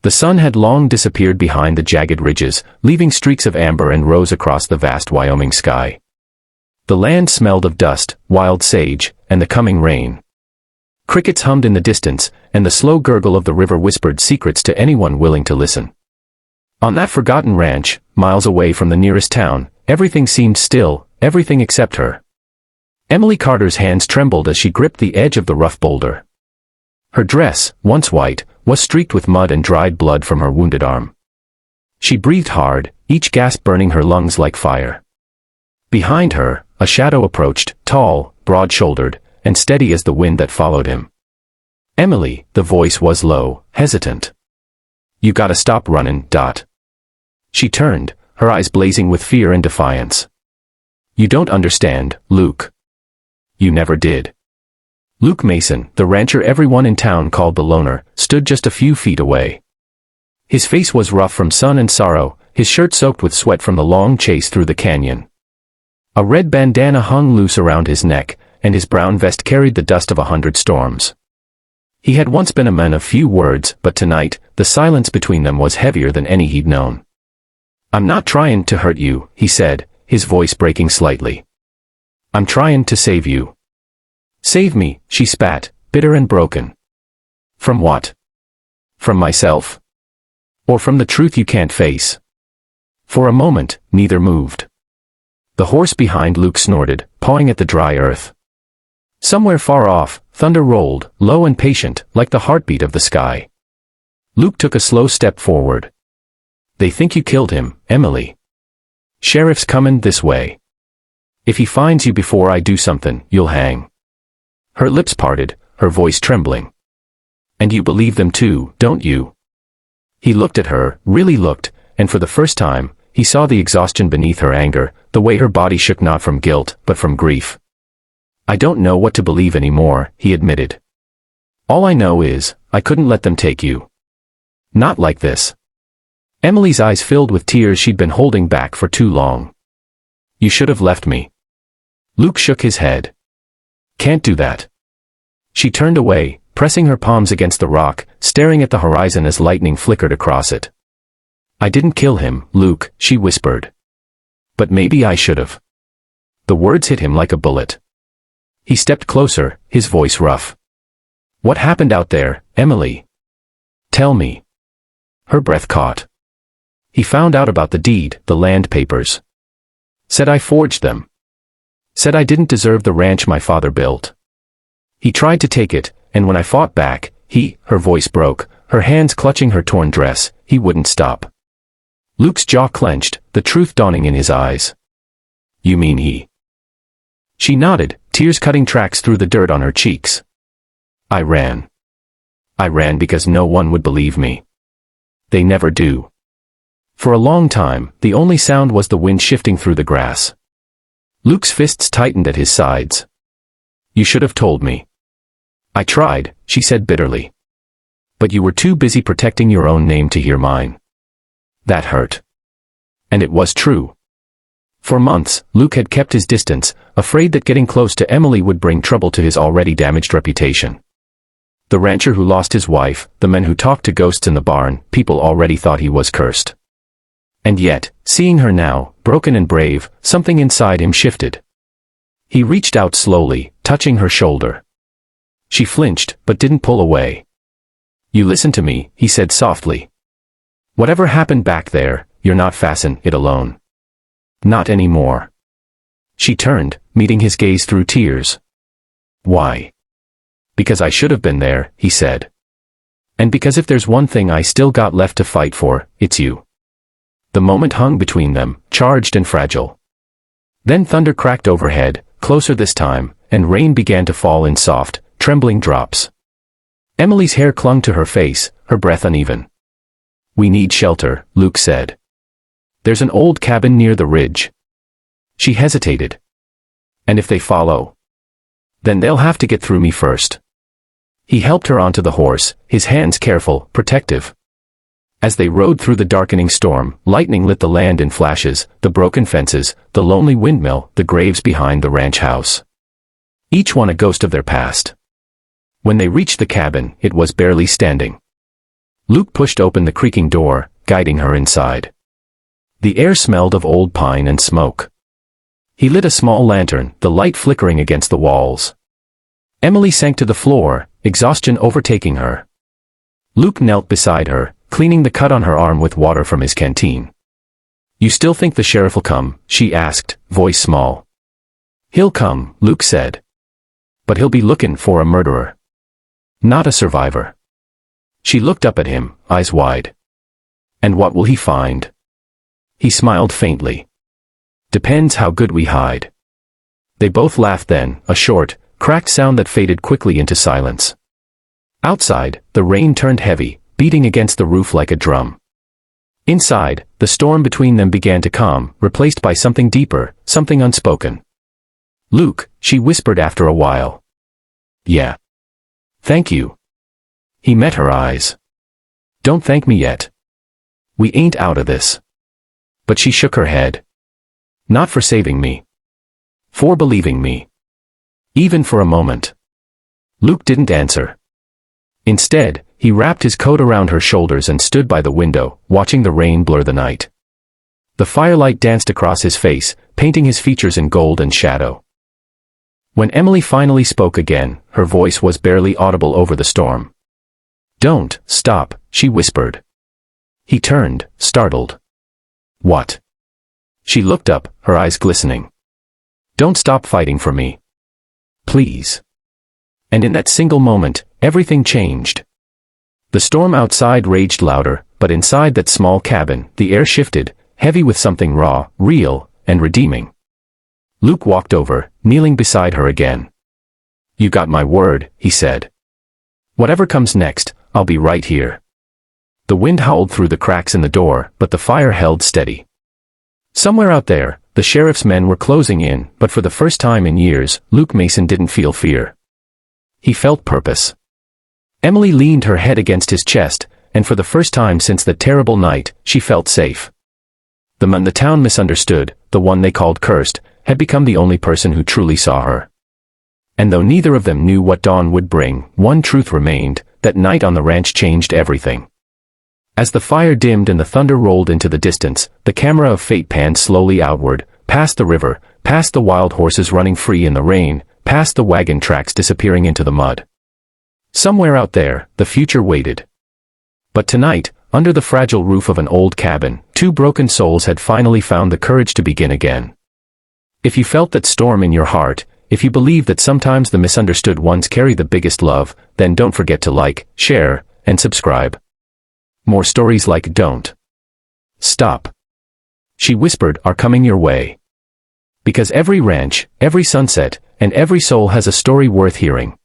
The sun had long disappeared behind the jagged ridges, leaving streaks of amber and rose across the vast Wyoming sky. The land smelled of dust, wild sage, and the coming rain. Crickets hummed in the distance, and the slow gurgle of the river whispered secrets to anyone willing to listen. On that forgotten ranch, miles away from the nearest town, everything seemed still, everything except her. Emily Carter's hands trembled as she gripped the edge of the rough boulder. Her dress, once white, was streaked with mud and dried blood from her wounded arm. She breathed hard, each gasp burning her lungs like fire. Behind her, a shadow approached, tall, broad-shouldered, and steady as the wind that followed him. "Emily," the voice was low, hesitant. "You gotta stop running, Dot." She turned, her eyes blazing with fear and defiance. "You don't understand, Luke. You never did." Luke Mason, the rancher everyone in town called the loner, stood just a few feet away. His face was rough from sun and sorrow, his shirt soaked with sweat from the long chase through the canyon. A red bandana hung loose around his neck, and his brown vest carried the dust of 100 storms. He had once been a man of few words, but tonight, the silence between them was heavier than any he'd known. "I'm not trying to hurt you," he said, his voice breaking slightly. "I'm trying to save you." "Save me," she spat, bitter and broken. "From what? From myself? Or from the truth you can't face?" For a moment, neither moved. The horse behind Luke snorted, pawing at the dry earth. Somewhere far off, thunder rolled, low and patient, like the heartbeat of the sky. Luke took a slow step forward. "They think you killed him, Emily. Sheriff's comin' this way. If he finds you before I do something, you'll hang." Her lips parted, her voice trembling. "And you believe them too, don't you?" He looked at her, really looked, and for the first time, he saw the exhaustion beneath her anger, the way her body shook not from guilt, but from grief. "I don't know what to believe anymore," he admitted. "All I know is, I couldn't let them take you. Not like this." Emily's eyes filled with tears she'd been holding back for too long. "You should have left me." Luke shook his head. "Can't do that." She turned away, pressing her palms against the rock, staring at the horizon as lightning flickered across it. "I didn't kill him, Luke," she whispered. "But maybe I should have." The words hit him like a bullet. He stepped closer, his voice rough. "What happened out there, Emily? Tell me." Her breath caught. "He found out about the deed, the land papers. Said I forged them. Said I didn't deserve the ranch my father built. He tried to take it, and when I fought back, her voice broke, her hands clutching her torn dress, he wouldn't stop." Luke's jaw clenched, the truth dawning in his eyes. "You mean he?" She nodded, tears cutting tracks through the dirt on her cheeks. "I ran. I ran because no one would believe me. They never do." For a long time, the only sound was the wind shifting through the grass. Luke's fists tightened at his sides. "You should have told me." "I tried," she said bitterly. "But you were too busy protecting your own name to hear mine. That hurt." And it was true. For months, Luke had kept his distance, afraid that getting close to Emily would bring trouble to his already damaged reputation. The rancher who lost his wife, the men who talked to ghosts in the barn, people already thought he was cursed. And yet, seeing her now, broken and brave, something inside him shifted. He reached out slowly, touching her shoulder. She flinched, but didn't pull away. "You listen to me," he said softly. "Whatever happened back there, you're not facing it alone. Not anymore." She turned, meeting his gaze through tears. "Why?" "Because I should have been there," he said. "And because if there's one thing I still got left to fight for, it's you." The moment hung between them, charged and fragile. Then thunder cracked overhead, closer this time, and rain began to fall in soft, trembling drops. Emily's hair clung to her face, her breath uneven. "We need shelter," Luke said. "There's an old cabin near the ridge." She hesitated. "And if they follow? Then they'll have to get through me first." He helped her onto the horse, his hands careful, protective. As they rode through the darkening storm, lightning lit the land in flashes, the broken fences, the lonely windmill, the graves behind the ranch house. Each one a ghost of their past. When they reached the cabin, it was barely standing. Luke pushed open the creaking door, guiding her inside. The air smelled of old pine and smoke. He lit a small lantern, the light flickering against the walls. Emily sank to the floor, exhaustion overtaking her. Luke knelt beside her, cleaning the cut on her arm with water from his canteen. "You still think the sheriff'll come?" she asked, voice small. "He'll come," Luke said. "But he'll be looking for a murderer. Not a survivor." She looked up at him, eyes wide. "And what will he find?" He smiled faintly. "Depends how good we hide." They both laughed then, a short, cracked sound that faded quickly into silence. Outside, the rain turned heavy, beating against the roof like a drum. Inside, the storm between them began to calm, replaced by something deeper, something unspoken. "Luke," she whispered after a while. "Yeah. Thank you." He met her eyes. "Don't thank me yet. We ain't out of this." But she shook her head. "Not for saving me. For believing me. Even for a moment." Luke didn't answer. Instead, he wrapped his coat around her shoulders and stood by the window, watching the rain blur the night. The firelight danced across his face, painting his features in gold and shadow. When Emily finally spoke again, her voice was barely audible over the storm. "Don't stop," she whispered. He turned, startled. "What?" She looked up, her eyes glistening. "Don't stop fighting for me. Please." And in that single moment, everything changed. The storm outside raged louder, but inside that small cabin, the air shifted, heavy with something raw, real, and redeeming. Luke walked over, kneeling beside her again. "You got my word," he said. "Whatever comes next, I'll be right here." The wind howled through the cracks in the door, but the fire held steady. Somewhere out there, the sheriff's men were closing in, but for the first time in years, Luke Mason didn't feel fear. He felt purpose. Emily leaned her head against his chest, and for the first time since that terrible night, she felt safe. The man the town misunderstood, the one they called cursed, had become the only person who truly saw her. And though neither of them knew what dawn would bring, one truth remained: that night on the ranch changed everything. As the fire dimmed and the thunder rolled into the distance, the camera of fate panned slowly outward, past the river, past the wild horses running free in the rain, past the wagon tracks disappearing into the mud. Somewhere out there, the future waited. But tonight, under the fragile roof of an old cabin, two broken souls had finally found the courage to begin again. If you felt that storm in your heart, if you believe that sometimes the misunderstood ones carry the biggest love, then don't forget to like, share, and subscribe. More stories like Don't Stop, she whispered, are coming your way. Because every ranch, every sunset, and every soul has a story worth hearing.